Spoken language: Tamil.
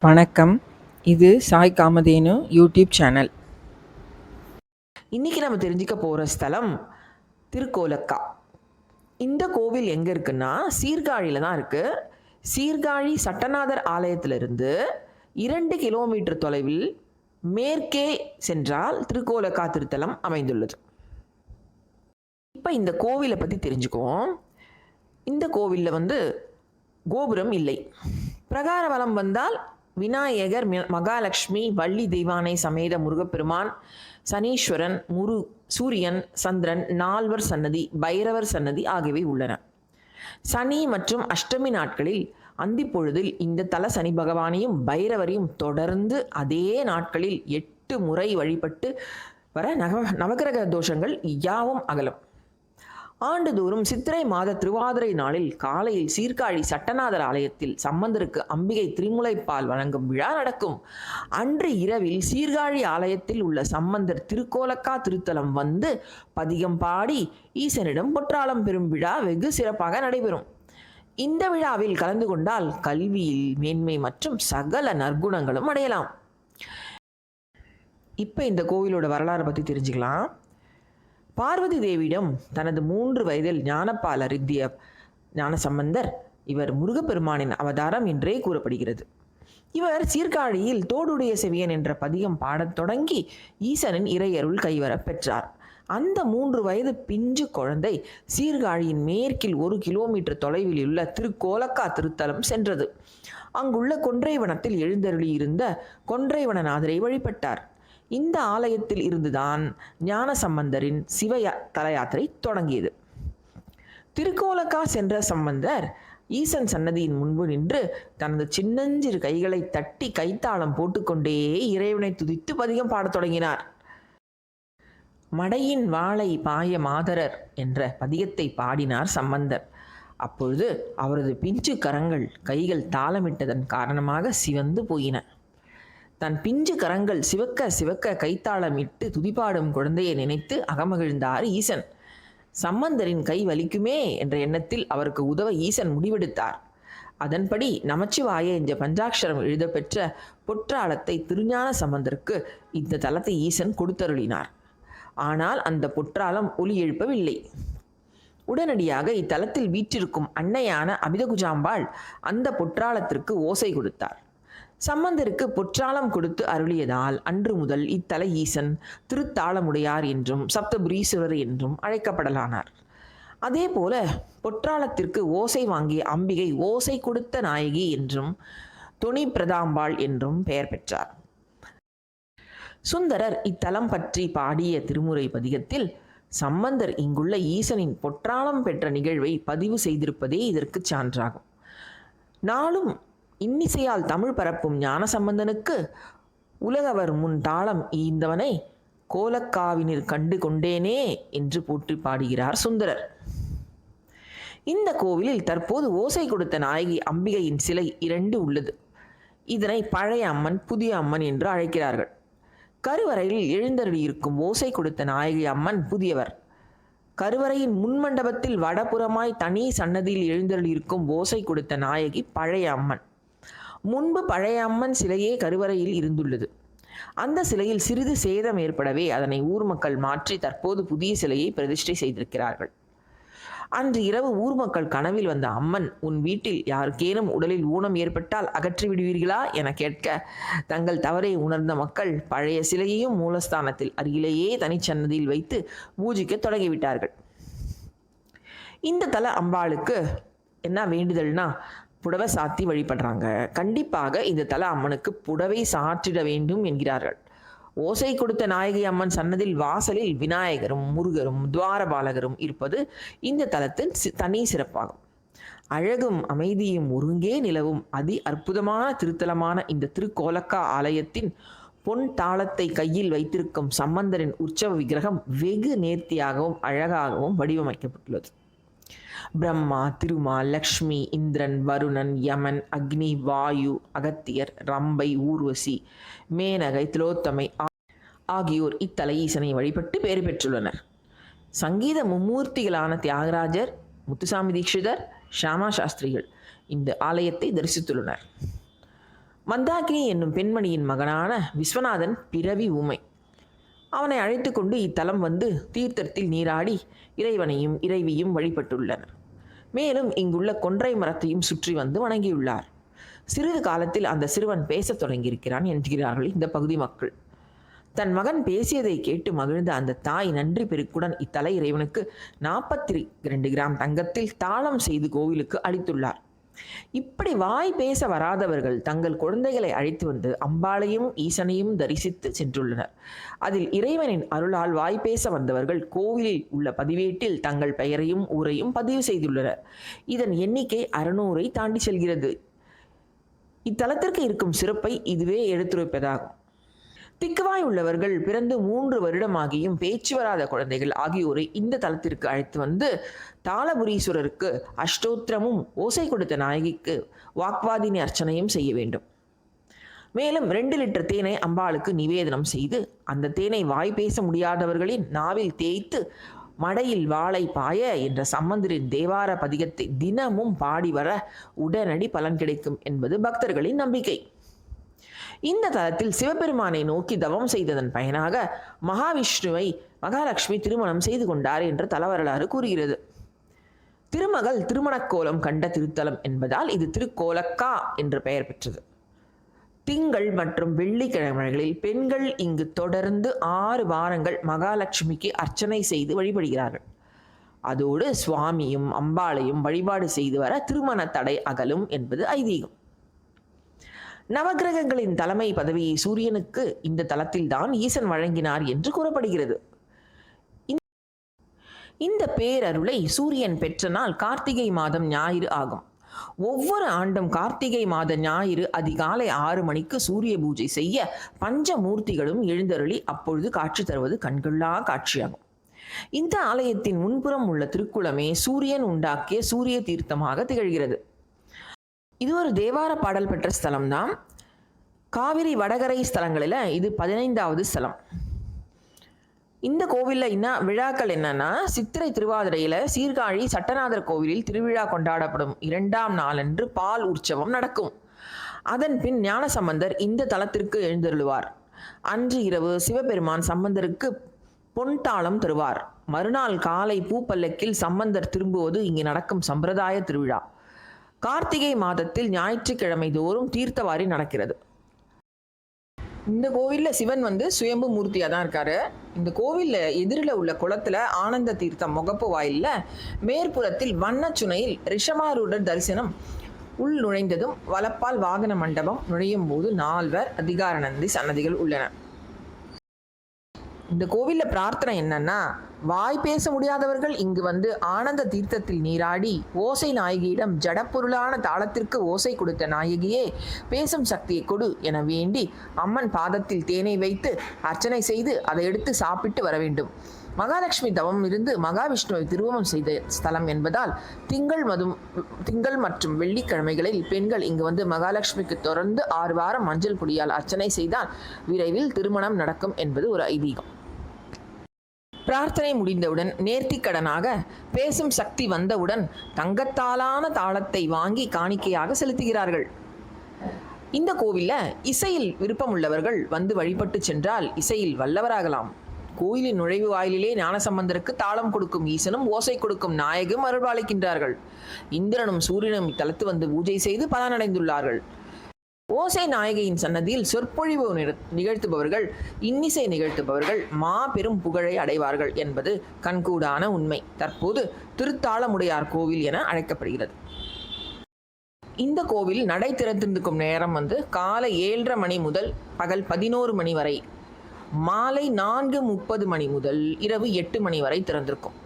வணக்கம். இது சாய் காமதேனு யூடியூப் சேனல். இன்னைக்கு நம்ம தெரிஞ்சுக்க போகிற ஸ்தலம் திருக்கோலக்கா. இந்த கோவில் எங்கே இருக்குன்னா சீர்காழியில் தான் இருக்குது. சீர்காழி சட்டநாதர் ஆலயத்திலிருந்து 2 கிலோமீட்டர் தொலைவில் மேற்கே சென்றால் திருக்கோலக்கா திருத்தலம் அமைந்துள்ளது. இப்போ இந்த கோவிலை பற்றி தெரிஞ்சுக்குவோம். இந்த கோவிலில் கோபுரம் இல்லை. பிரகார வலம் வந்தால் விநாயகர், மகாலட்சுமி, வள்ளி தெய்வானை சமேத முருகப்பெருமான், சனீஸ்வரன், சூரியன், சந்திரன், நால்வர் சன்னதி, பைரவர் சன்னதி ஆகியவை உள்ளன. சனி மற்றும் அஷ்டமி நாட்களில் அந்திப்பொழுதில் இந்த தல சனி பகவானையும் பைரவரையும் தொடர்ந்து அதே நாட்களில் 8 முறை வழிபட்டு வர நவகிரக தோஷங்கள் யாவும் அகலும். ஆண்டுதோறும் சித்திரை மாத திருவாதிரை நாளில் காலையில் சீர்காழி சட்டநாதர் ஆலயத்தில் சம்பந்தருக்கு அம்பிகை திருமுலைப்பால் வழங்கும் விழா நடக்கும். அன்று இரவில் சீர்காழி ஆலயத்தில் உள்ள சம்பந்தர் திருக்கோலக்கா திருத்தலம் வந்து பதிகம் பாடி ஈசனிடம் பொற்றாளம் பெறும் விழா வெகு சிறப்பாக நடைபெறும். இந்த விழாவில் கலந்து கொண்டால் கல்வியில் மேன்மை மற்றும் சகல நற்குணங்களும் அடையலாம். இப்போ இந்த கோவிலோட வரலாறு பற்றி தெரிஞ்சுக்கலாம். பார்வதி தேவியிடம் தனது 3 வயதில் ஞானப்பால் அருந்திய ஞானசம்பந்தர் இவர் முருகப்பெருமானின் அவதாரம் என்றே கூறப்படுகிறது. இவர் சீர்காழியில் தோடுடைய செவியன் என்ற பதிகம் பாடத் தொடங்கி ஈசனின் இறையருள் கைவர பெற்றார். அந்த 3 வயது பிஞ்சு குழந்தை சீர்காழியின் மேற்கில் 1 கிலோமீட்டர் தொலைவில் உள்ள திருக்கோலக்கா திருத்தலம் சென்றது. அங்குள்ள கொன்றைவனத்தில் எழுந்தருளியிருந்த கொன்றைவனநாதரை வழிபட்டார். இந்த ஆலயத்தில் இருந்துதான் ஞானசம்பந்தரின் சிவ தலயாத்திரை தொடங்கியது. திருக்கோலக்கா சென்ற சம்பந்தர் ஈசன் சன்னதியின் முன்பு நின்று தனது சின்னஞ்சிறு கைகளை தட்டி கைத்தாளம் போட்டுக்கொண்டே இறைவனை துதித்து பதிகம் பாடத் தொடங்கினார். மடையின் வாளை பாய மாதரர் என்ற பதிகத்தை பாடினார் சம்பந்தர். அப்பொழுது அவரது பிஞ்சு கரங்கள் கைகள் தாளமிட்டதன் காரணமாக சிவந்து போயின. தன் பிஞ்சு கரங்கள் சிவக்க சிவக்க கைத்தாளமிட்டு துதிப்பாடும் குழந்தையை நினைத்து அகமகிழ்ந்தார் ஈசன். சம்பந்தரின் கை வலிக்குமே என்ற எண்ணத்தில் அவருக்கு உதவ ஈசன் முடிவெடுத்தார். அதன்படி நமச்சிவாய என்ற பஞ்சாட்சரம் எழுதப்பெற்ற பொற்றாளத்தை திருஞான சம்பந்தருக்கு இந்த தலத்தை ஈசன் கொடுத்தருளினார். ஆனால் அந்த பொற்றாளம் ஒலி எழுப்பவில்லை. உடனடியாக இத்தலத்தில் வீற்றிருக்கும் அன்னையான அபிதகுஜாம்பாள் அந்த பொற்றாளத்திற்கு ஓசை கொடுத்தார். சம்பந்தருக்கு பொற்றாளம் கொடுத்து அருளியதால் அன்று முதல் இத்தல ஈசன் திருத்தாளமுடையார் என்றும் சப்தபுரீஸ்வரர் என்றும் அழைக்கப்படலானார். அதே போல பொற்றாளத்திற்கு ஓசை வாங்கிய அம்பிகை ஓசை கொடுத்த நாயகி என்றும் தொனி பிரதாம்பாள் என்றும் பெயர் பெற்றார். சுந்தரர் இத்தலம் பற்றி பாடிய திருமுறை பதிகத்தில் சம்பந்தர் இங்குள்ள ஈசனின் பொற்றாளம் பெற்ற நிகழ்வை பதிவு செய்திருப்பதே இதற்கு சான்றாகும். நாளும் இன்னிசையால் தமிழ் பரப்பும் ஞானசம்பந்தனுக்கு உலகவர் முன் தாளம் ஈந்தவனை கோலக்காவினில் கண்டு கொண்டேனே என்று போற்றி பாடுகிறார் சுந்தரர். இந்த கோவிலில் தற்போது ஓசை கொடுத்த நாயகி அம்பிகையின் சிலை 2 உள்ளது. இதனை பழைய அம்மன், புதிய அம்மன் என்று அழைக்கிறார்கள். கருவறையில் எழுந்தருளியிருக்கும் ஓசை கொடுத்த நாயகி அம்மன் புதியவர். கருவறையின் முன்மண்டபத்தில் வடபுறமாய் தனி சன்னதியில் எழுந்தருளியிருக்கும் ஓசை கொடுத்த நாயகி பழைய அம்மன். முன்பு பழைய அம்மன் சிலையே கருவறையில் இருந்துள்ளது. அந்த சிலையில் சிறிது சேதம் ஏற்படவே அதனை ஊர் மக்கள் மாற்றி தற்போது புதிய சிலையை பிரதிஷ்டை செய்திருக்கிறார்கள். அன்று இரவு ஊர் மக்கள் கனவில் வந்த அம்மன், உன் வீட்டில் யாருக்கேனும் உடலில் ஊனம் ஏற்பட்டால் அகற்றி விடுவீர்களா என கேட்க தங்கள் தவறை உணர்ந்த மக்கள் பழைய சிலையையும் மூலஸ்தானத்தில் அருகிலேயே தனிச்சன்னதியில் வைத்து பூஜிக்க தொடங்கிவிட்டார்கள். இந்த தல அம்பாளுக்கு என்ன வேண்டுதல்னா புடவை சாத்தி வழிபடுறாங்க. கண்டிப்பாக இந்த தல அம்மனுக்கு புடவை சாற்றிட வேண்டும் என்கிறார்கள். ஓசை கொடுத்த நாயகி அம்மன் சன்னதில் வாசலில் விநாயகரும் முருகரும் துவாரபாலகரும் இருப்பது இந்த தலத்தின் தனி சிறப்பாகும். அழகும் அமைதியும் ஒருங்கே நிலவும் அதி அற்புதமான திருத்தலமான இந்த திருக்கோலக்கா ஆலயத்தின் பொன் தாளத்தை கையில் வைத்திருக்கும் சம்பந்தரின் உற்சவ விக்கிரகம் வெகு நேர்த்தியாகவும் அழகாகவும் வடிவமைக்கப்பட்டுள்ளது. பிரம்மா, திருமால், லக்ஷ்மி, இந்திரன், வருணன், யமன், அக்னி, வாயு, அகத்தியர், ரம்பை, ஊர்வசி, மேனகை, திலோத்தமை ஆகியோர் இத்தல ஈசனை வழிபட்டு பெயர் பெற்றுள்ளனர். சங்கீத மும்மூர்த்திகளான தியாகராஜர், முத்துசாமி தீட்சிதர், ஷியாமா சாஸ்திரிகள் இந்த ஆலயத்தை தரிசித்துள்ளனர். மந்தாகினி என்னும் பெண்மணியின் மகனான விஸ்வநாதன் பிறவி ஊமை. அவனை அழைத்து கொண்டு இத்தலம் வந்து தீர்த்தத்தில் நீராடி இறைவனையும் இறைவியும் வழிபட்டுள்ளனர். மேலும் இங்குள்ள கொன்றை மரத்தையும் சுற்றி வந்து வணங்கியுள்ளார். சிறிது காலத்தில் அந்த சிறுவன் பேசத் தொடங்கியிருக்கிறான் என்கிறார்கள் இந்த பகுதி மக்கள். தன் மகன் பேசியதை கேட்டு மகிழ்ந்த அந்த தாய் நன்றி பெருக்குடன் இத்தலை இறைவனுக்கு 42 கிராம் தங்கத்தில் தாளம் செய்து கோவிலுக்கு அளித்துள்ளார். இப்படி வாய் பேச வராதவர்கள் தங்கள் குழந்தைகளை அழைத்து வந்து அம்பாளையும் ஈசனையும் தரிசித்து சென்றுள்ளனர். அதில் இறைவனின் அருளால் வாய் பேச வந்தவர்கள் கோவிலில் உள்ள பதிவேட்டில் தங்கள் பெயரையும் ஊரையும் பதிவு செய்துள்ளனர். இதன் எண்ணிக்கை 600 தாண்டி செல்கிறது. இத்தலத்திற்கு இருக்கும் சிறப்பை இதுவே எடுத்துரைப்பதாகும். திக்குவாய் உள்ளவர்கள் பிறந்து 3 வருடமாகியும் பேச்சு வராத குழந்தைகள் ஆகியோரை இந்த தலத்திற்கு அழைத்து வந்து தாளபுரீஸ்வரருக்கு அஷ்டோத்திரமும் ஓசை கொடுத்த நாயகிக்கு வாக்வாதினி அர்ச்சனையும் செய்ய வேண்டும். மேலும் 2 லிட்டர் தேனை அம்பாளுக்கு நிவேதனம் செய்து அந்த தேனை வாய் பேச முடியாதவர்களின் நாவில் தேய்த்து மடையில் வாளை பாய என்ற சம்பந்தரின் தேவார பதிகத்தை தினமும் பாடி வர உடனடி பலன் கிடைக்கும் என்பது பக்தர்களின் நம்பிக்கை. இந்த தலத்தில் சிவபெருமானை நோக்கி தவம் செய்ததன் பயனாக மகாவிஷ்ணுவை மகாலட்சுமி திருமணம் செய்து கொண்டார் என்று தலவரலாறு கூறுகிறது. திருமகள் திருமணக்கோலம் கண்ட திருத்தலம் என்பதால் இது திருக்கோலக்கா என்று பெயர் பெற்றது. திங்கள் மற்றும் வெள்ளிக்கிழமைகளில் பெண்கள் இங்கு தொடர்ந்து 6 வாரங்கள் மகாலட்சுமிக்கு அர்ச்சனை செய்து வழிபடுகிறார்கள். அதோடு சுவாமியும் அம்பாளையும் வழிபாடு செய்து வர திருமண தடை அகலும் என்பது ஐதீகம். நவகிரகங்களின் தலைமை பதவியை சூரியனுக்கு இந்த தலத்தில்தான் ஈசன் வழங்கினார் என்று கூறப்படுகிறது. இந்த பேரருளை சூரியன் பெற்ற நாள் கார்த்திகை மாதம் ஞாயிறு ஆகும். ஒவ்வொரு ஆண்டும் கார்த்திகை மாத ஞாயிறு அதிகாலை 6 மணிக்கு சூரிய பூஜை செய்ய பஞ்சமூர்த்திகளும் எழுந்தருளி அப்பொழுது காட்சி தருவது கண்கொள்ளா காட்சியாகும். இந்த ஆலயத்தின் முன்புறம் உள்ள திருக்குளமே சூரியன் உண்டாக்கிய சூரிய தீர்த்தமாக திகழ்கிறது. இது ஒரு தேவார பாடல் பெற்ற ஸ்தலம்தான். காவிரி வடகரை ஸ்தலங்களில் இது 15வது ஸ்தலம். இந்த கோவிலில் விழாக்கள் என்னன்னா, சித்திரை திருவாதிரையில் சீர்காழி சட்டநாதர் கோவிலில் திருவிழா கொண்டாடப்படும் 2ஆம் நாளன்று பால் உற்சவம் நடக்கும். அதன் பின் ஞானசம்பந்தர் இந்த தலத்திற்கு எழுந்தருளுவார். அன்று இரவு சிவபெருமான் சம்பந்தருக்கு பொன்தாளம் தருவார். மறுநாள் காலை பூப்பல்லக்கில் சம்பந்தர் திரும்புவது இங்கு நடக்கும் சம்பிரதாய திருவிழா. கார்த்திகை மாதத்தில் ஞாயிற்றுக்கிழமை தோறும் தீர்த்தவாரி நடக்கிறது. இந்த கோவிலில் சிவன் சுயம்பு மூர்த்தியாக தான் இருக்காரு. இந்த கோவிலில் எதிரில் உள்ள குளத்தில் ஆனந்த தீர்த்தம் முகப்பு வாயிலில் மேற்புறத்தில் வண்ணச்சுனையில் ரிஷமாரூடர் தரிசனம் உள் நுழைந்ததும் வலப்பால் வாகன மண்டபம் நுழையும் போது 4 அதிகாரநந்தி சன்னதிகள் உள்ளன. இந்த கோவிலில் பிரார்த்தனை என்னன்னா, வாய் பேச முடியாதவர்கள் இங்கு ஆனந்த தீர்த்தத்தில் நீராடி ஓசை நாயகியிடம் ஜடப்பொருளான தாளத்திற்கு ஓசை கொடுத்த நாயகியே பேசும் சக்தியை கொடு என வேண்டி அம்மன் பாதத்தில் தேனை வைத்து அர்ச்சனை செய்து அதை எடுத்து சாப்பிட்டு வர வேண்டும். மகாலட்சுமி தவம் இருந்து மகாவிஷ்ணுவை திருமணம் செய்த ஸ்தலம் என்பதால் திங்கள் மற்றும் வெள்ளிக்கிழமைகளில் பெண்கள் இங்கு மகாலட்சுமிக்கு தொடர்ந்து 6 வாரம் மஞ்சள் பொடியால் அர்ச்சனை செய்தால் விரைவில் திருமணம் நடக்கும் என்பது ஒரு ஐதீகம். பிரார்த்தனை முடிந்தவுடன் நேர்த்திக்கடனாக பேசும் சக்தி வந்தவுடன் தங்கத்தாலான தாளத்தை வாங்கி காணிக்கையாக செலுத்துகிறார்கள். இந்த கோவிலில் இசையில் விருப்பமுள்ளவர்கள் வழிபட்டு சென்றால் இசையில் வல்லவராகலாம். கோயிலின் நுழைவு வாயிலே ஞானசம்பந்தருக்கு தாளம் கொடுக்கும் ஈசனும் ஓசை கொடுக்கும் நாயகும் அருள்பாலிக்கின்றார்கள். இந்திரனும் சூரியனும் இத்தலத்து பூஜை செய்து பலனடைந்துள்ளார்கள். ஓசை நாயகியின் சன்னதியில் சொற்பொழிவு நிகழ்த்துபவர்கள் இன்னிசை நிகழ்த்துபவர்கள் மாபெரும் புகழை அடைவார்கள் என்பது கண்கூடான உண்மை. தற்போது திருத்தாளமுடையார் கோவில் என அழைக்கப்படுகிறது. இந்த கோவில் நடை திறந்திருக்கும் நேரம் காலை 7:30 மணி முதல் பகல் 11 மணி வரை, மாலை 4:30 மணி முதல் இரவு 8 மணி வரை திறந்திருக்கும்.